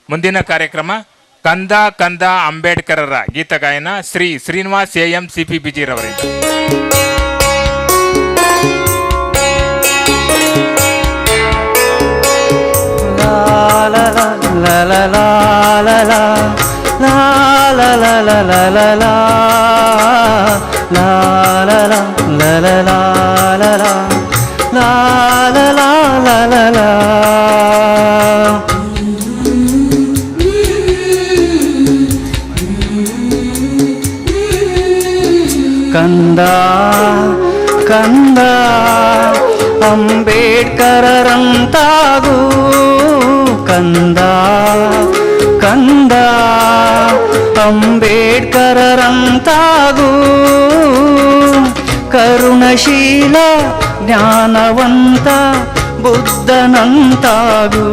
ಮುಂದಿನ ಕಾರ್ಯಕ್ರಮ ಕಂದ ಕಂದ ಅಂಬೇಡ್ಕರರ ಗೀತಗಾಯನ ಶ್ರೀ ಶ್ರೀನಿವಾಸ್ ಎಂ ಸಿಪಿ ಬಿಜಿರವರಿಂದ. ಕಂದ ಕಂದ ಅಂಬೇಡ್ಕರರಂತಾಗೂ, ಕಂದ ಕಂದ ಅಂಬೇಡ್ಕರರಂತಾಗೂ, ಕರುಣಶೀಲ ಜ್ಞಾನವಂತ ಬುದ್ಧನಂತಾಗೂ,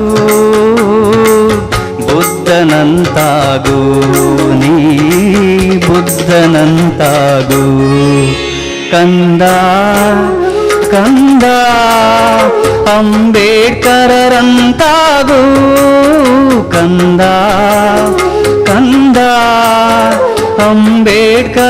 ಬುದ್ಧನಂತಾಗೂ, ನೀ ಬುದ್ಧನಂತಾಗೂ. ಕಂದ ಕಂದ ಅಂಬೇಡ್ಕರರಂತಾಗೂ, ಕಂದ ಕಂದ ಅಂಬೇಡ್ಕರರಂತಾಗೂ.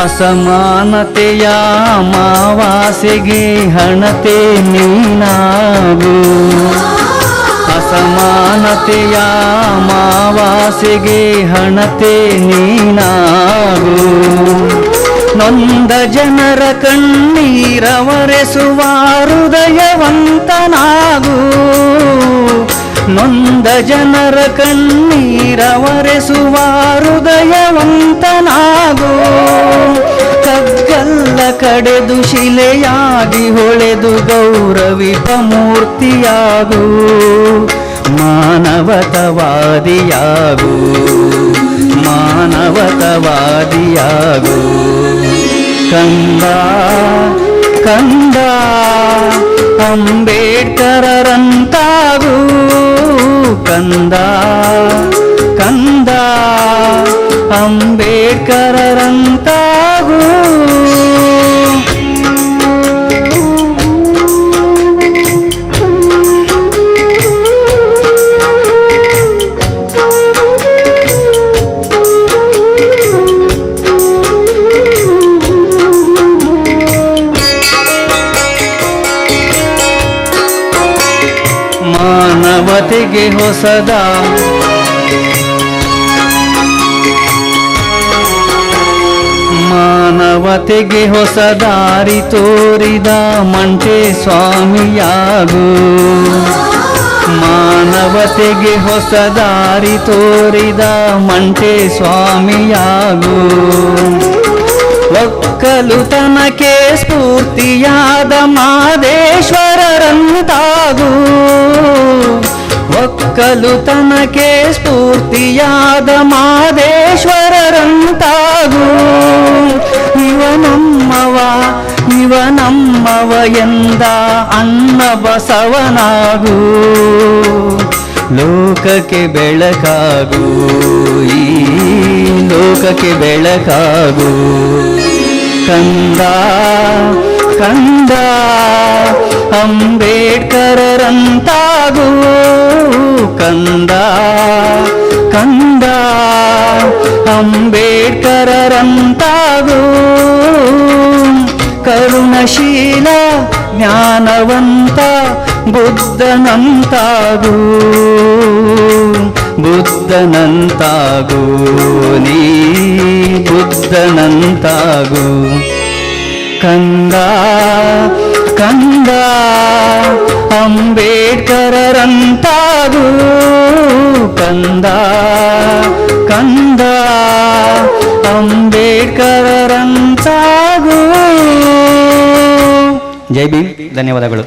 ಅಸಮಾನತೆಯ ಅಮಾವಾಸ್ಯೆಗೆ ಹಣತೆ ನೀನಾಗು, ಅಸಮಾನತೆಯ ಅಮಾವಾಸ್ಯೆಗೆ ಹಣತೆ ನೀನಾಗು. ನೊಂದ ಜನರ ಕಣ್ಣೀರವರೆಸುವ ಹೃದಯವಂತನಾಗು, ನೊಂದ ಜನರ ಕಣ್ಣೀರವರೆಸುವ ಹೃದಯವಂತನಾಗು. ಕಗ್ಗಲ್ಲ ಕಡೆದು ಶಿಲೆಯಾಗಿ ಹೊಳೆದು ಗೌರವಿಪ ಮೂರ್ತಿಯಾಗು, ಮಾನವತವಾದಿಯಾಗು, ಮಾನವತವಾದಿಯಾಗು. ಕಂದ ಕಂದ ಅಂಬೇಡ್ಕರರಂತಾಗೂ, ಕಂದ ಕಂದ ಅಂಬೇಡ್ಕರರಂತಾಗೂ. ಮಾನವತೆಗೆ ಹೊಸದ ಮಾನವತೆಗೆ ಹೊಸ ದಾರಿ ತೋರಿದ ಮಂಟೆ ಸ್ವಾಮಿಯಾಗು, ಮಾನವತೆಗೆ ಹೊಸ ದಾರಿ ತೋರಿದ ಮಂಟೆ ಸ್ವಾಮಿಯಾಗು. ಒಕ್ಕಲುತನಕ್ಕೆ ಸ್ಫೂರ್ತಿಯಾದ ಮಾದೇಶ್ವರರಂತಾಗೂ, ಒಕ್ಕಲುತನಕ್ಕೆ ಸ್ಫೂರ್ತಿಯಾದ ಮಾದೇಶ್ವರರಂತಾಗೂ. ಇವನಮ್ಮವ ಇವನಮ್ಮವ ಎಂದ ಅನ್ನ ಬಸವನಾಗೂ, ಲೋಕಕ್ಕೆ ಬೆಳಕಾಗೂ, ಈ ಲೋಕಕ್ಕೆ ಬೆಳಕಾಗೂ. ಕಂದ ಕಂದ ಅಂಬೇಡ್ಕರರಂತಾಗೂ, ಕಂದ ಕಂದ ಅಂಬೇಡ್ಕರರಂತಾಗೂ. ಕರುಣಶೀಲ ಜ್ಞಾನವಂತ ಬುದ್ಧನಂತಾಗೂ, ಬುದ್ಧನಂತಾಗೂ, ನೀ ಬುದ್ಧನಂತಾಗೂ. ಕಂದ ಕಂದ ಅಂಬೇಡ್ಕರರಂತಾಗೂ, ಕಂದ ಕಂದ ಅಂಬೇಡ್ಕರರಂತಾಗೂ. ಜೈ ಭೀಮ್. ಧನ್ಯವಾದಗಳು.